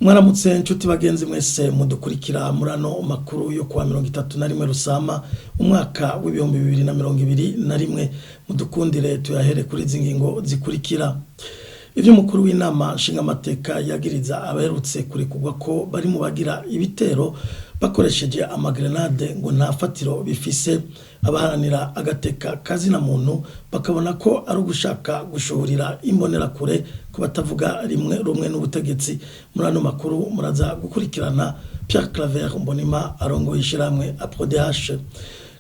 Mwaramutse nshuti bagenzi mwese mudukurikira murano makuru yo kuwa 31 Rusama umwaka w'ibihumbi 2021 mudukundire tuyahere kuri zingingo zikurikira. Ivyo mukuru w'inama nshingamateka yagiriza abaherutse kurikugwa ko bari mu bagira ibitero bakoresheje amagrenade ngo nta fatiro bifise, abaharanira agateka kazina muntu bakabona ko ari ugushaka gushuhurira imbonera kure ko batavuga rumwe n'ubutegetsi. Murano makuru muraza gukurikirana Pierre Claver Mbonima arongoye ishiramwe APRODH.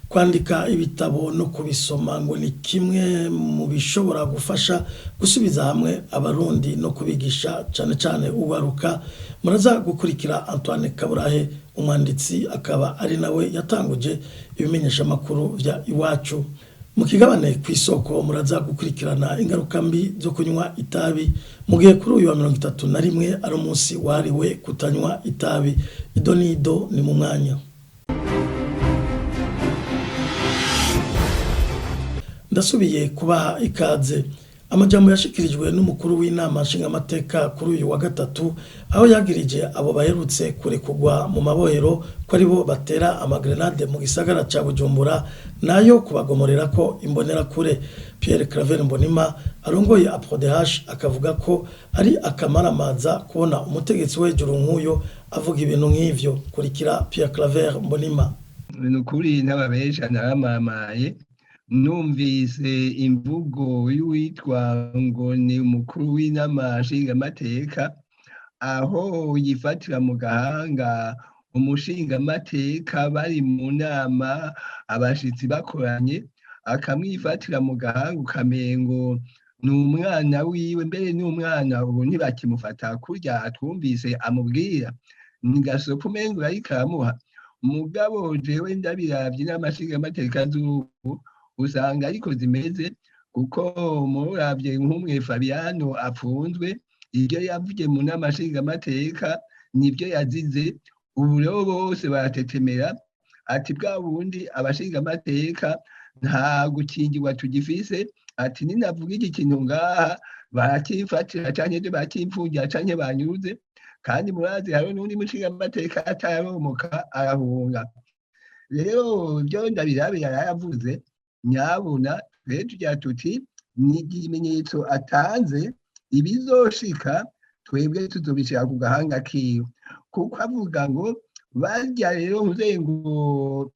Kwandika ibitabo no kubisoma ngo ni kimwe mu bishobora gufasha gusubiza hamwe abarundi no kubigisha cane cane ubaruka. Muraza gukurikira Antoine Kaburahe, umwanditsi akaba ari nawe yatanguje ibimenyesha makuru vya Iwacu. Mu kigabane kw'isoko muraza gukurikirana ingaruka mbi zo kunywa itabi mu gihe kuri uyu wa 31 ari umunsi wahariwe kutanywa itabi. Idonido ni mu mwanya. Ndasubiye kubaha ikaze. Amajambo yashikirijwe n'umukuru w'inama nshingamateka kuri uyu wa gatatu aho yagirije abo baherutse kurekugwa mu mabohero ko ari bo batera amagrenade mu gisagara ca Bujumbura nayo kubagomorera ko imbonera kure. Pierre Claver Mbonima arongoye APRODH akavuga ko ari akamaramaza kubona umutegetsi w'ejuru nk'uyo avuga ibintu nk'ivyo. Kurikira Pierre Claver Mbonima. Nukuri n'ababesha naramamaye numvise imvugo y'uwitwa ngo ni umukuru w'inama nshingamateka aho yifatira mu gahanga umushingamateka bari mu nama abashitsi bakoranye, akamwifatira mu gahanga ukamengo ni umwana wiwe, mbere n'umwana ubu ntibakimufata kurya twumvise amubwira ni gasopo umengo ariko aramuha. Mugabo jewe ndabiravye n'amashingamateka z'ubu usanga ariko zimeze, kuko muravye nk'umwe Fabiano apfunzwe ibyo yavuye mu nama nshingamateka nibyo yazize. Ubu rero bose baratetemera ati bwa bundi abashingamateka nta gukingirwa tugifise, ati ninavuga iki kintu ngaha barakifatira canke bakimfungira canke banyuze, kandi murazi hariho n'undi mushingamateka atararomoka arahunga. Rero ibyo ndabirabe yarayavuze nyabuna rero tugira tuti ni ikimenyetso atanze ibizoshika twebwe tuzobishira ku gahanga kiwe, kuko avuga ngo barya rero ngo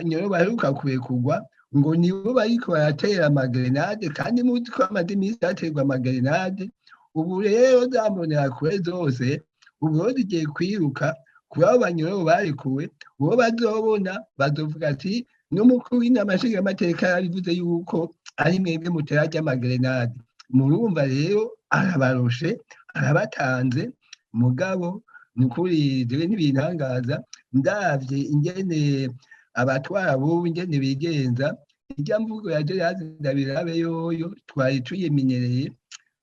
nyoro baheruka kurekugwa ngo nibo bariko baratera amagrenade, kandi muzi ko amaze iminsi haterwa amagrenade. Ubu rero zambonera kure zose ubu zigiye kwiruka kuri abo banyoro barekuwe, uwo bazobona bazovuga ati n'umukuru w'inama nshingamateka yarivuze yuko ari mwebwe mutera ry'amagrenade. Murumva rero arabaroshe arabatanze. Mugabo nukuri jewe ntibintangaza ndavye ingene abatwara bubu ingene bigenza, irya mvugo yaje ndabirabe yoyo twari tuyimenyereye.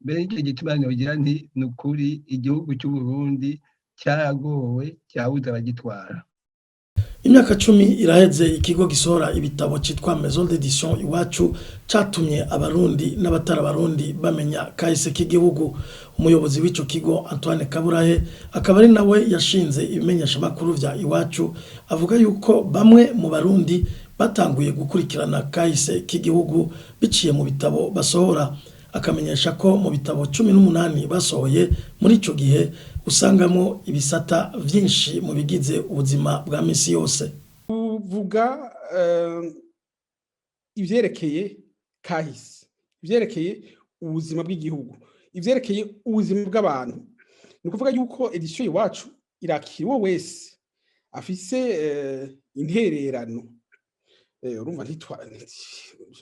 Mbere y'icyo gituma nogira nti nukuri igihugu cy'u Burundi cyaragowe cyabuze abagitwara. Imyaka 10 iraheze ikigo gisohora ibitabo citwa Maison d'édition Iwacu catumye abarundi n'abatara abarundi bamenya kahise k'igihugu. Umuyobozi w'ico kigo Antoine Kaburahe akaba ari nawe yashinze ibimenyesha makuru vya Iwacu avuga yuko bamwe mu barundi batanguye gukurikirana kahise k'igihugu biciye mu bitabo basohora. Akamenyesha ko mu bitabo 18 basohoye muri ico gihe usangamo ibisata vyinshi mu bigize ubuzima bwa misi yose. Uvuga ivyerekeye kahise, ivyerekeye ubuzima bw'igihugu, ivyerekeye ubuzima bw'abantu. Ni kuvuga yuko edition Iwacu irakiriwe wese afise intererano. Urumva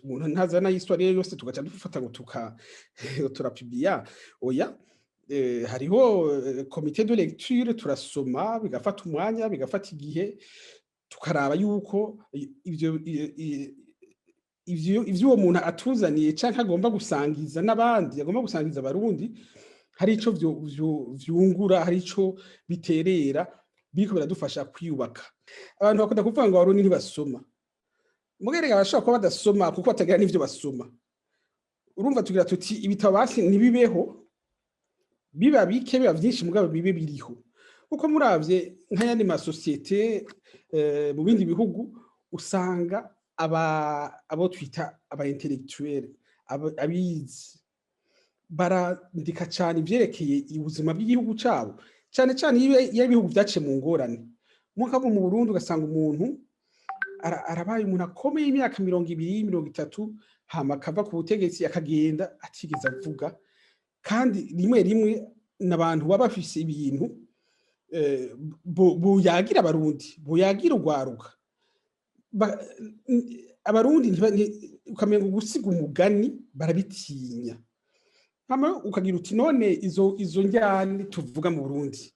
umuntu ntazana histoire yose tugaca dufata ngo turapibia oya. Hariho comité de lecture turasoma bigafata umwanya bigafata igihe tukaraba yuko ivyo uwo muntu atuzaniye canke agomba gusangiza n'abandi, agomba gusangiza abarundi, hari ico vyungura, hari ico biterera, biriko biradufasha kwiyubaka. Abantu bakunda kuvuga ngo abarundi ntibasoma, mugerega bashobora kuba badasoma kuko batagira n'ivyo basoma. Urumva tugira tuti ibitabo basi nibibeho biba bike biba byinshi mugabo bibe biriho kuko muravye nk'ayandi masosiyete mu bindi bihugu usanga abo twita aba intellectuel abizi barandika cyane ivyerekeye ubuzima bw'igihugu cabo cyane cyane iyo ibihugu byaciye mu ngorane mukabo mu Burundi ugasanga umuntu arabaye umuntu akomeye imyaka 20 30 hama akava ku butegetsi akagenda atigeze avuga kandi rimwe rimwe n'abantu baba bafise ibintu buyagira abarundi buyagira ugwaruka abarundi ukamenga gusiga umugani barabitinya hama ukagira uti none izo njyane tuvuga mu Burundi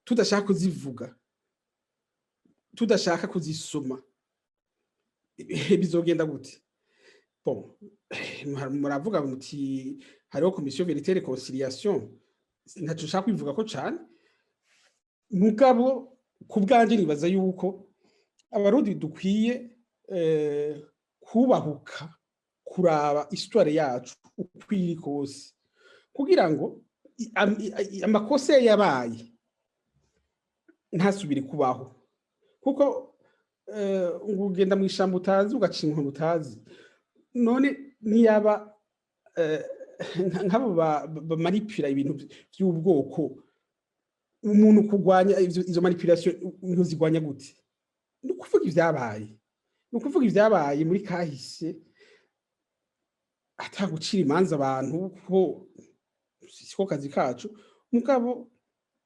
tudashaka kuzivuga tudashaka kuzisoma bizogenda gute bon muravuga muti hariho komisiyo verite et réconciliation ntaco ushaka kwivuga ko cane mugabo ku bwanje nibaza yuko abarundi dukwiye kubahuka kuraba histoire yacu ukwiri kose kugira ngo amakosa yabaye ntasubire kubaho kuko ugenda mu ishambo utazi ugacinka utazi none niyaba nk'abo bamanipira ibintu by'ubwoko umuntu kugwanya izo manipulation ntuzigwanya gute ni ukuvuga ibyabaye muri kahise atagucira imanza abantu ko siko kazi kacu mugabo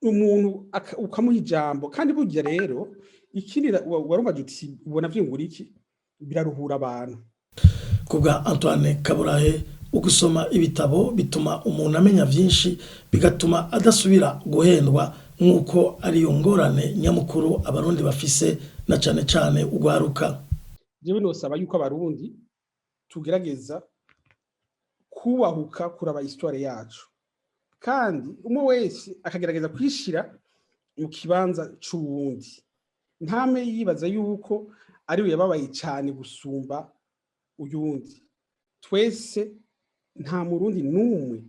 umuntu ukamuha ijambo kandi burya rero ikindi warumaje uti ubona vyingura iki biraruhura abantu kubwa Antoine Kaburahe ugusoma ibitabo bituma umuntu amenya vyinshi bigatuma adasubira guhendwa nkuko ari yo ngorane nyamukuru abarundi bafise na cane cane ugwaruka jewe nosaba yuko abarundi tugerageza kubahuka kuraba histoire yacu kandi umwe wese akagerageza kwishira mu kibanza c'uwundi ntame yibaza yuko ari we yababaye cyane gusumba uyundi twese nta murundi numwe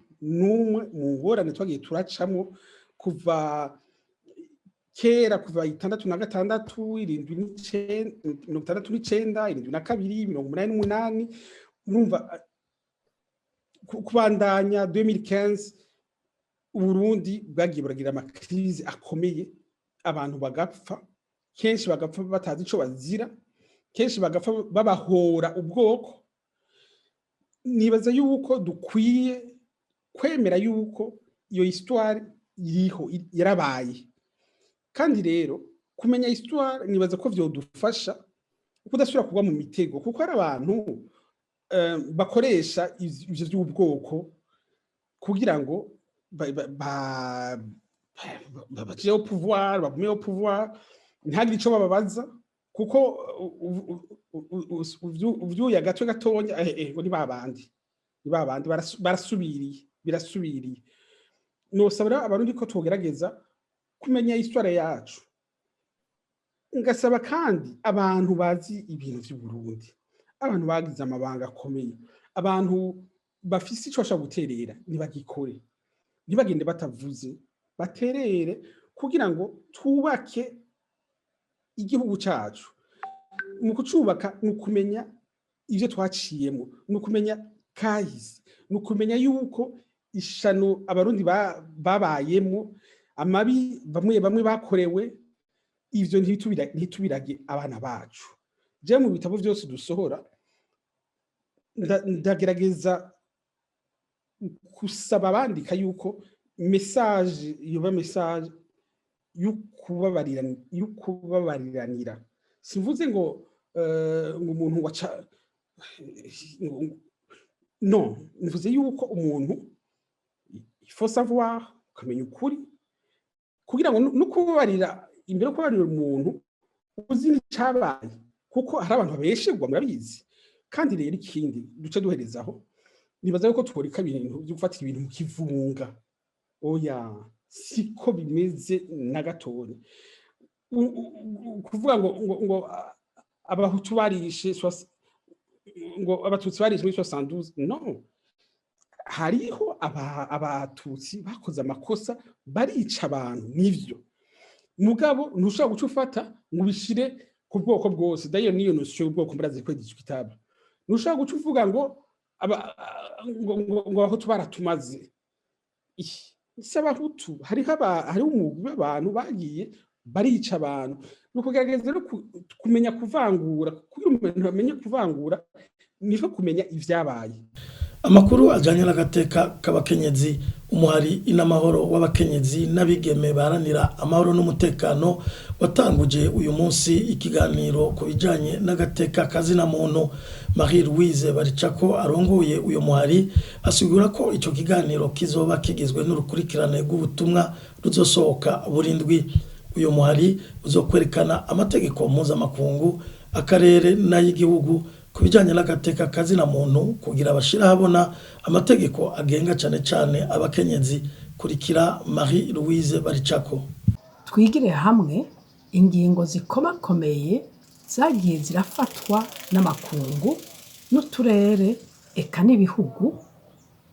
mu ngorane twagiye turacamo kuva kera kuva 66 79 72 88 urumva kubandanya 2015 Uburundi bwagiye buragira amakrize akomeye abantu bagapfa kenshi bagapfa batazi ico bazira kenshi bagapfa babahora ubwoko nibaza yuko dukwiye kwemera yuko iyo histoire iriho yarabaye kandi rero kumenya histoire nibaza ko vyodufasha kudasubira kugwa mu mitego kuko ari abantu bakoresha ivyo by'ubwoko kugira ngo baje au pouvoir bagume au pouvoir ntagire ico bababaza kuko uvyuya gato gatonya ngo ni babandi birasubiriye nosabira abarundi ko tugerageza kumenya histoire yacu ngasaba kandi abantu bazi ibintu by'u Burundi abantu bagize amabanga akomeye abantu bafise ico bashaka guterera nibagikore ntibagende batavuze baterere kugira ngo twubake igihugu cacu mu kucubaka nukumenya ivyo twaciyemo nukumenya kahise nukumenya yuko ishano abarundi babayemo amabi bamwe bakorewe ivyo ntitubirage abana bacu je mu bitabo byose dusohora ndagerageza kusaba bandika yuko message yoba message y'ukubabariranira simvuze ngo umuntu waca no mvuze yuko umuntu il faut savoir ukamenya ukuri kugira ngo nukubabarira imbere kubabarira umuntu uzi n'icabaye kuko hari abantu babeshegwa murabizi kandi rero ikindi duce duherezaho nibaza yuko tworika ibintu byo gufatira ibintu mu kivunga oya siko bimeze na gatonya kuvuga ngo abahutu barishe ngo abatutsi barishe muri 72 no hariho abatutsi bakoze amakosa barica abantu nivyo mugabo ntushobora guca ufata ngo ubishire ku bwoko bwose dayo niyo notion y'ubwoko murazi kwegizwa kitaba ntushobora guca uvuga ngo abahutu baratumaze isi abahutu hariho umugwi w'abantu bagiye barica abantu ni ukugerageza no kumenya kuvangura kugira umuntu bamenye kuvangura niho kumenya ivyabaye. Amakuru ajanye n'agateka k'abakenyezi umuhari inamahoro w'abakenyezi n'abigeme baranira amahoro n'umutekano watanguje uyu munsi ikiganiro ku bijanye n'agateka kazina muntu. Marie Louise Baricako arongoye uyu muhari asigura ko ico kiganiro kizoba kigizwe n'urukurikirane rw'ubutumwa ruzosohoka burindwi. Uyu muhari uzokwerekana amategeko mpuzamakungu akarere n'ay'igihugu kubijanye n'agateka kazina muntu kugira abashira habona amategeko agenga cane cane abakenyezi. Kurikira Marie Louise Baricako. Twigire hamwe ingingo zikomakomeye zagiye zirafatwa n'amakungu n'uturere eka n'ibihugu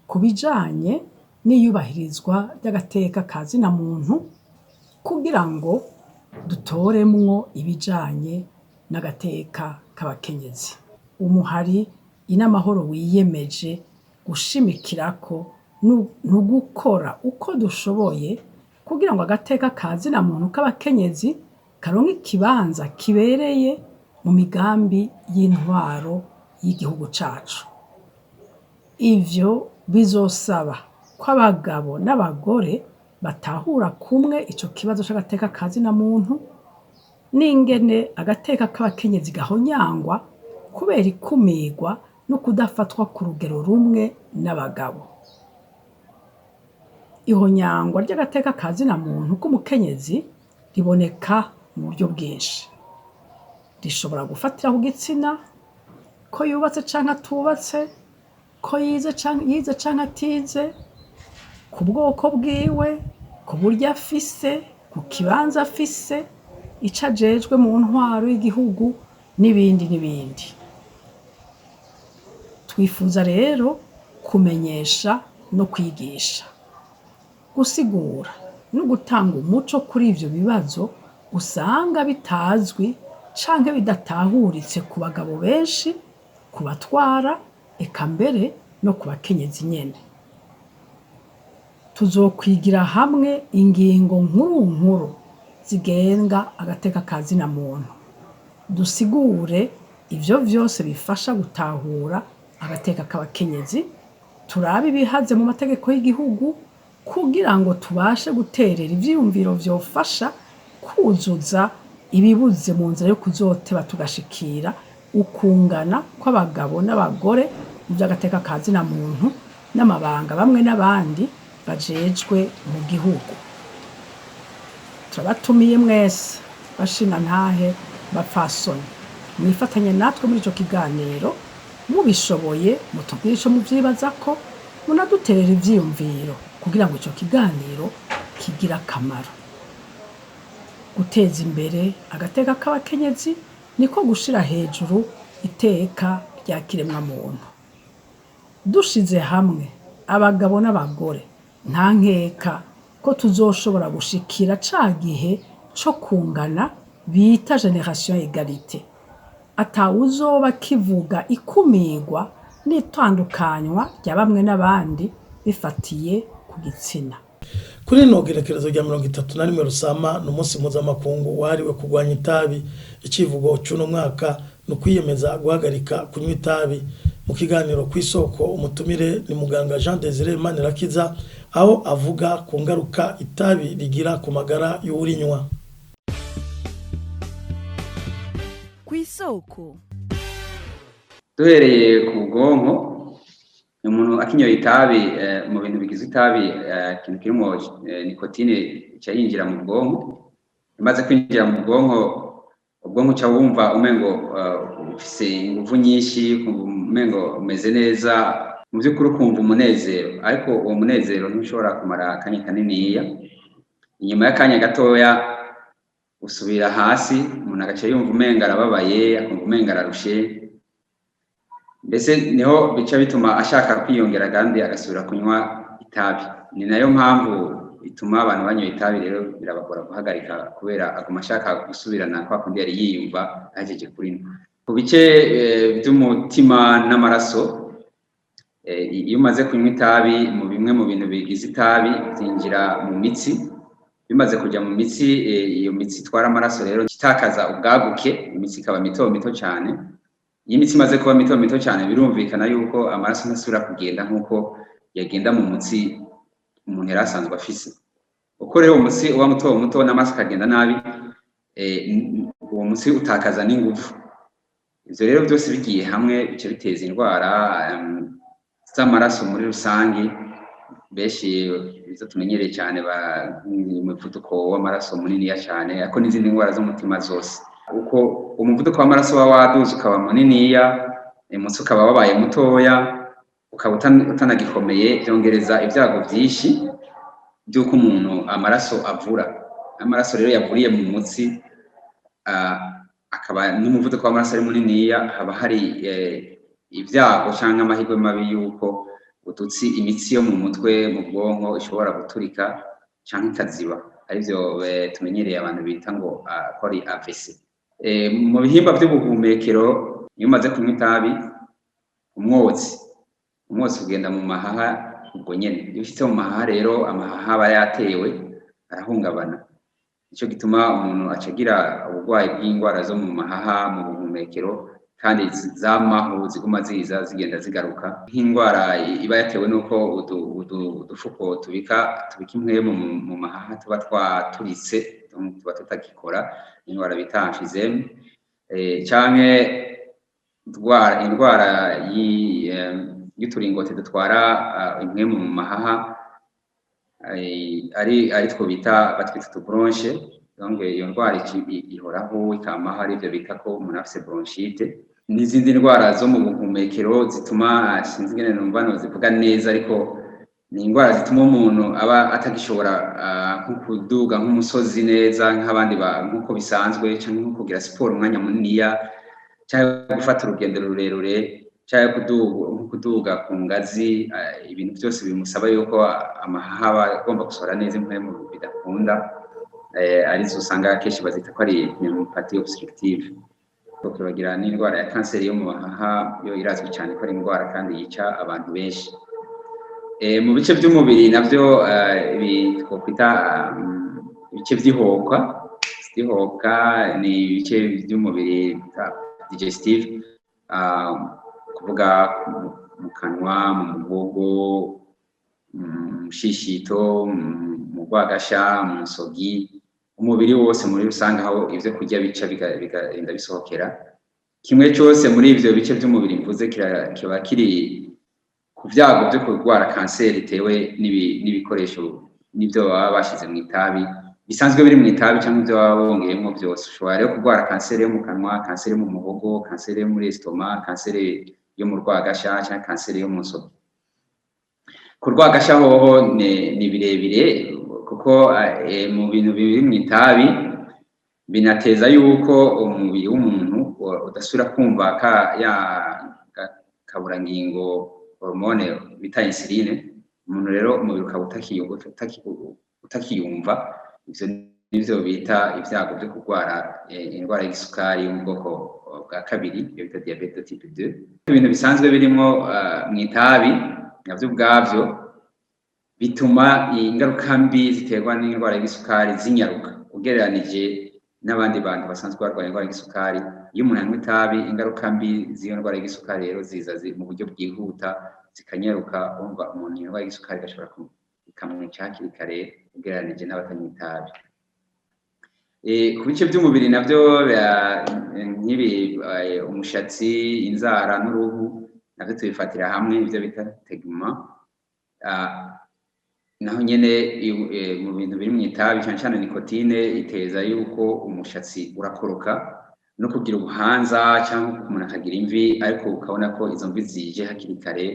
kubijanye n'iyubahirizwa ry'agateka kazina muntu kugira ngo dutoremwo ibijanye n'agateka k'abakenyezi. Umuhari inamahoro wiyemeje gushimikirako no gukora uko dushoboye kugira ngo agateka kazina muntu k'abakenyezi karonke ikibanza kibereye mu migambi y'intwaro y'igihugu cacu. Ivyo bizosaba ko abagabo n'abagore batahura kumwe ico kibazo c'agateka kazina muntu n'ingene agateka k'abakenyezi gahonyangwa kubera ikumirwa no kudafatwa ku rugero rumwe n'abagabo. Ihonyangwa ry'agateka kazina muntu k'umukenyezi riboneka mu buryo bwinshi. Rishobora gufatira ku gitsina, ko yubatse canke atubatse, ko yize canke atize, ku bwoko bwiwe, ku buryo afise, ku kibanza afise, ico ajejwe mu ntwaro y'igihugu n'ibindi n'ibindi. Twifuza rero kumenyesha no kwigisha, gusigura no gutanga umuco kuri ivyo bibazo usanga bitazwi canke bidatahuritse ku bagabo benshi, ku batwara eka mbere no ku bakenyezi nyene. Tuzokwigira hamwe ingingo nkuru zigenga agateka kazina muntu, dusigure ivyo vyose bifasha gutahura agateka k'abakenyezi, turabe ibihaze mu mategeko y'igihugu kugira ngo tubashe guterera ivyiyumviro vyofasha kuzuza ibibuze mu nzira yo kuzoteba tugashikira ukungana kw'abagabo n'abagore mu vy'agateka kazina muntu n'amabanga bamwe n'abandi bajejwe mu gihugu. Turabatumiye mwese bashinga ntahe bapfasoni mwifatanye natwe muri ico kiganiro, mubishoboye mutubwire ico muvyibazako, munaduterera ivyiyumviro kugira ngo ico kiganiro kigira akamaro. Guteza imbere agateka k'abakenyezi niko gushira hejuru iteka rya kiremwa muntu. Dushize hamwe abagabo n'abagore nta nkeka ko tuzoshobora gushikira ca gihe co kungana bita generation egalite. Atawuzoba kivuga ikumirwa n'itandukanywa rya bamwe n'abandi bifatiye ku gitsina. Kuri ino gerekerezo rya 31 Rusama n'umunsi mpuzamakungu wahariwe kurwanya itabi, icivugo c'uno mwaka no kwiyemeza guhagarika kunywa itabi. Mu kiganiro kw'isoko umutumire ni muganga Jean Désiré Manirakiza aho avuga ku ngaruka itabi rigira ku magara y'urinywa. Kw'isoko duhereye ku bwonko, umuntu akinyoye itabi mu bintu bigize itabi ikintu kirimo nikotine cyayinjira mu bwonko, imaze kwinjira mu bwonko ubwonko ca wumva umengo ufise ingufu nyinshi, umengo umeze neza, mu by'ukuri ukumva umunezero, ariko uwo munezero ntushobora kumara akanya kaniniya. Inyuma y'akanya gatoya usubira hasi, umuntu agaca yumva umenga arababaye, akumva umenga ararushe. mbese niho bica bituma ashaka kwiyongera kandi agasubira kunywa itabi. Ni nayo mpamvu bituma abantu banyoye itabi rero birabagora guhagarika kubera aguma ashaka gusubirana kwa kundi yari yiyumva ahejeje kurinywa. Ku bice by'umutima n'amaraso, iyo umaze kunywa itabi, mu bimwe mu bintu bigize itabi byinjira mu mitsi, bimaze kujya mu mitsi, iyo mitsi itwara amaraso rero kitakaza ubwaguke, imitsi ikaba mito mito cyane. Iyo imitsi imaze kuba mito mito cyane, birumvikana yuko amaraso ntasubira kugenda nk'uko yagenda mu mutsi umuntu yari asanzwe afise. Uko rero umutsi uba muto muto n'amaraso akagenda nabi, uwo mutsi utakaza n'ingufu. Ivyo rero byose bigiye hamwe bice biteza indwara z'amaraso muri rusangi. Benshi izo tumenyereye cyane umuvuduko w'amaraso muniniya cyane, ariko n'izindi ndwara z'umutima zose. Uko umuvuduko w'amaraso wa waduze ukaba muniniya, umutsi ukaba wabaye mutoya, ukaba utanagikomeye, byongereza ibyago byinshi by'uko umuntu amaraso avura. Amaraso rero yavuriye mu mutsi, akaba n'umuvuduko w'amaraso ari muniniya, haba hari ibyago cyangwa amahirwe mabi y'uko udutsi imitsi yo mu mutwe mu bwonko ishobora guturika cyangwa ikaziba, arivyo tumenyereye abantu bita ngo ko ari AVC. Mu bihimba by'ubuhumekero, iyo umaze kunywa itabi, umwotsi ugenda mu mahaha ubwo nyene. Iyo ushitse mu mahaha rero, amahaha aba yatewe arahungabana. Nico gituma umuntu acagira uburwayi bw'indwara zo mu mahaha, mu buhumekero, kandi zamaho ziguma ziza zigenda zigaruka. Nk'indwara iba yatewe nuko udufuko tubika impwemu mu mahaha tuba twaturitse, tuba tutagikora, indwara bita emphysème, canke indwara y'uturingoti dutwara impwemu mu mahaha, ari two batwita utubronche. Donc iyo ndwara ihoraho ikama hari ibyo bita ko umuntu afise bronchite. N'izindi ndwara zo mu buhumekero zituma, sinzi ingene numva nozivuga neza, ariko ni indwara zituma umuntu aba atagishobora nko kuduga nk'umusozi neza nk'abandi nk'uko bisanzwe, cyangwa nko kugira siporo umwanya muniniya, cyangwa gufata urugendo rurerure, cyangwa kuduga ku ngazi. Ibintu byose bimusaba yuko amahaha aba agomba gusohora neza impwemu bidakunda, arizo usanga kenshi bazita ko ari pneumopathie obstructive. Bagira n'indwara ya kanseri yo mu mahaha, yo irazwi cyane ko ari indwara kandi yica abantu benshi. Mu bice by'umubiri navyo twokwita ibice by'ihokwa. Ni ibice by'umubiri digestive, kuvuga mu kanwa, mu muhogo, mu shishito, mu rwagasha, mu nsogi, umubiri wose muri rusange aho ivyo kurya bica bigarinda bisohokera. Kimwe cyose muri ivyo bice by'umubiri mvuze kiba kiri ku vyago byo kurwara kanseri itewe n'ibikoresho n'ibyo baba bashize mu itabi, bisanzwe biri mu itabi cyangwa ibyo baba bongeyemo byose. Ushobora rero kurwara kanseri yo mu kanwa, kanseri yo mu muhogo, kanseri yo muri estomac, kanseri yo mu rwagasha, cyangwa kanseri yo mu nsogi. Ku rwagasha hoho ni birebire, kuko mu bintu biri mu itabi binateza yuko umubiri w'umuntu udasubira kumva kaburangingo hormone bita insuline. Umuntu rero umubiri ukaba utakiyumva. Ivyo nivyo bita ibyago byo kurwara indwara y'isukari yo mu bwoko bwa kabiri, iyo bita diabete type 2. Ibintu bisanzwe birimo mu itabi navyo ubwavyo bituma ingaruka mbi ziterwa n'indwara y'isukari zinyaruka ugereranije n'abandi bantu basanzwe barwaye indwara y'isukari. Iyo umuntu anywa itabi, ingaruka mbi z'iyo ndwara y'isukari rero ziza mu buryo bwihuta zikanyaruka. Umva umuntu indwara y'isukari gashobora ikamwica hakiri kare ugereranije n'abatanywa itabi. Ku bice by'umubiri navyo nk'ibi umushatsi, inzara n'uruhu navyo tubifatira hamwe, ivyo bita tegma. Naho nyene mu bintu biri mu itabi cyane cyane nikotine iteza yuko umushatsi urakoroka no kugira ubuhanza, cyangwa umuntu akagira imvi, ariko ukabona ko izo mvi zije hakiri kare,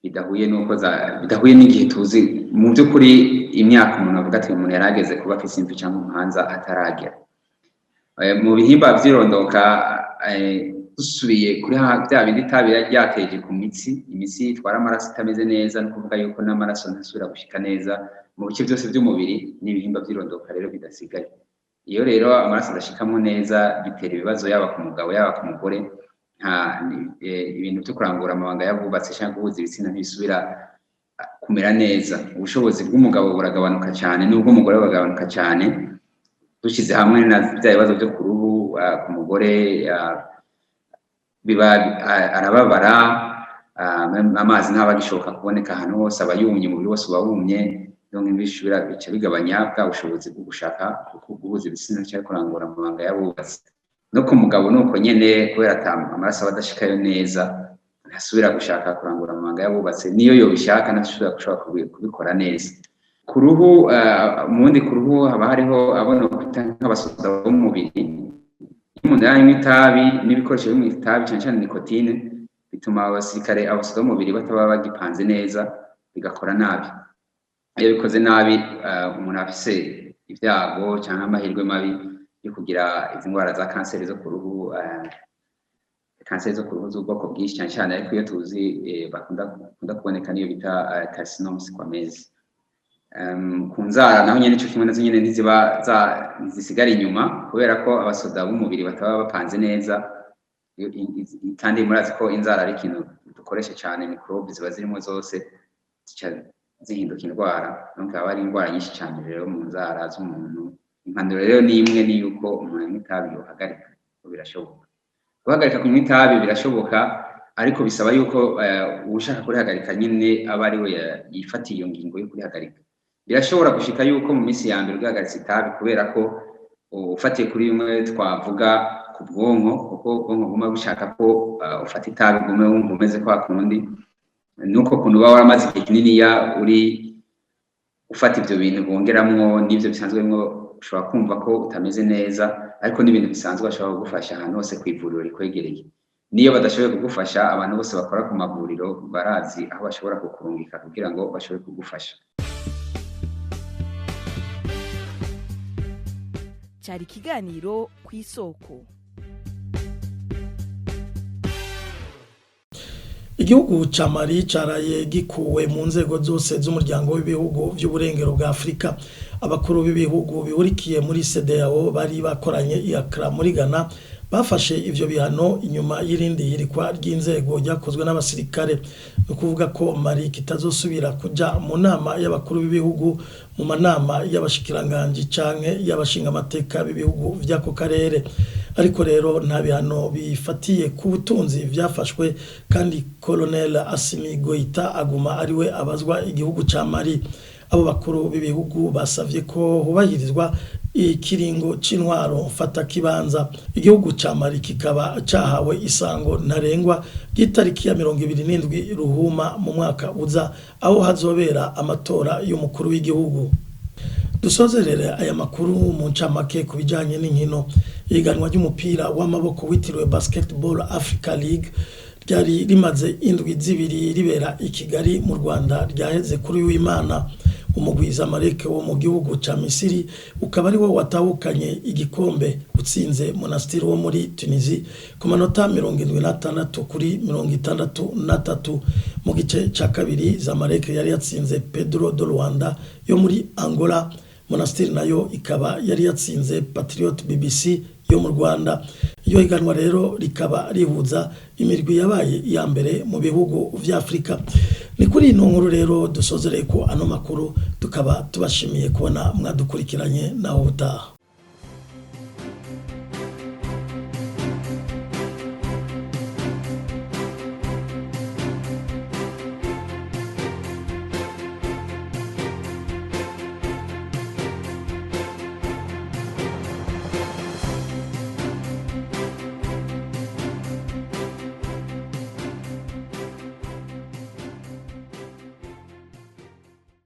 bidahuye n'igihe tuzi mu by'ukuri imyaka umuntu avuga ati umuntu yarageze kuba afise imvi cyangwa umuhanza ataragera. Mu bihimba by'irondoka dusubiye kuri bya bindi itabi ryateje ku imitsi itwara amaraso itameze neza, no kuvuga yuko n'amaraso ntasubira gushika neza mu bice byose by'umubiri n'ibihimba by'irondoka rero bidasigaye. Iyo rero amaraso adashikamwo neza bitera ibibazo yaba ku mugabo yaba ku mugore, ibintu byo kurangura amabanga yabubatse cyangwa guhuza ibitsina ntibisubira kumera neza. Ubushobozi bw'umugabo buragabanuka cyane n'ubw'umugore buragabanuka cyane. Dushyize hamwe na bya bibazo byo ku ruhu, ku mugore arababara, amazi ntaba agishoboka kuboneka ahantu hose, aba yumye, umubiri wose uba wumye, bishobora bica bigabanya bwa bushobozi bwo gushaka guhuza ibitsina cyangwa kurangura amabanga yabubatse. No ku mugabo nuko nyene, kubera amaraso aba adashikayo neza, ntasubira gushaka kurangura amabanga yabubatse, niyo yobishaka ntashobora kubikora neza. Ku ruhu, mundi ku ruhu haba hariho abona kwita nk'abasoda b'umubiri. Umuntu yanywa itabi n'ibikoresho byo mu itabi cyane cyane nikotine, bituma abasoda b'umubiri bataba bagipanze neza, bigakora nabi. Iyo bikoze nabi, umuntu afise ibyago cyangwa amahirwe mabi yo kugira izi ndwara za kanseri zo ku ruhu, kanseri zo ku ruhu z'ubwoko bwinshi cyane cyane, ariko iyo tuzi bakunda kuboneka niyo bita carcinoma squamous. Ku nzara naho nyene ico kimwe nazo nyene ntizisigara inyuma, kubera ko abasoda b'umubiri bataba bapanze neza, kandi murazi ko inzara ari ikintu dukoresha cyane, microbe ziba zirimo zose zihinduka indwara, donc haba hari indwara nyinshi cyane rero mu nzara z'umuntu. Impanuro rero ni imwe, ni yuko umuntu anywa itabi yohagarika, birashoboka. Guhagarika kunywa itabi birashoboka, ariko bisaba yuko ushaka kurihagarika nyine aba ari we yifatiye iyo ngingo yo kurihagarika. Birashobora gushika yuko mu minsi ya mbere ugahagaritsa itabi, kubera ko ufatiye kuri bimwe twavuga ku bwonko, kuko ubwonko buguma bushaka ko ufata itabi gume wumva umeze kwa kundi, nuko kuntu uba waramaze igihe kinini uri ufata ibyo bintu bongeramwo n'ibyo bisanzwe bimwe, ushobora kumva ko utameze neza, ariko n'ibintu bisanzwe bashobora kugufasha ahantu hose ku ivuriro rikwegereye. Niyo badashoboye kugufasha, abantu bose bakora ku mavuriro barazi aho bashobora kukurungika kugira ngo bashobore kugufasha. Cyari ikiganiro ku isoko. Igihugu ca Mali caraye gikuwe mu nzego zose z'umuryango w'ibihugu by'uburengero bwa Afrika. Abakuru b'ibihugu bihurikiye muri CEDEAO bari bakoranye i Accra muri Ghana, bafashe ivyo bihano inyuma y'irindi hirikwa ry'inzego ryakozwe n'abasirikare. No kuvuga ko Mali kitazosubira kuja mu nama y'abakuru b'ibihugu, mu manama y'abashikiranganje canke y'abashinga amateka b'ibihugu vy'ako karere. Ariko rero nta bihano bifatiye ku butunzi vyafashwe, kandi Colonel Assimi Goïta aguma ariwe abazwa igihugu ca Mali. Abo bakuru b'ibihugu basavye ko hubahirizwa ikiringo c'intwaro mfata kibanza. Igihugu ca Mali kikaba cahawe isango ntarengwa ry'itariki ya 27 Ruhuma mu mwaka uza, aho hazobera amatora y'umukuru w'igihugu. Dusozerere aya makuru mu ncamake ku bijanye n'inkino. Ihiganwa ry'umupira w'amaboko witiriwe Basketball Africa League ryari rimaze indwi zibiri ribera i Kigali mu Rwanda, ryaheze kuri w'Imana. Umugwiza Mareke wo mu gihugu ca Misiri ukaba ari wo watahukanye igikombe, utsinze Monastir wo muri Tunisie ku manota 76 kuri 63. Mu gice ca kabiri Zamalek yari yatsinze Pedro do Rwanda yo muri Angola. Monastir nayo ikaba yari yatsinze Patriot BBC yo mu Rwanda. Iyo higanwa rero rikaba rihuza imirwi yabaye iya mbere mu bihugu vya Afrika. Ni kuri ino nkuru rero dusozereye ko ano makuru, tukaba tubashimiye kubona mwadukurikiranye naho utaha.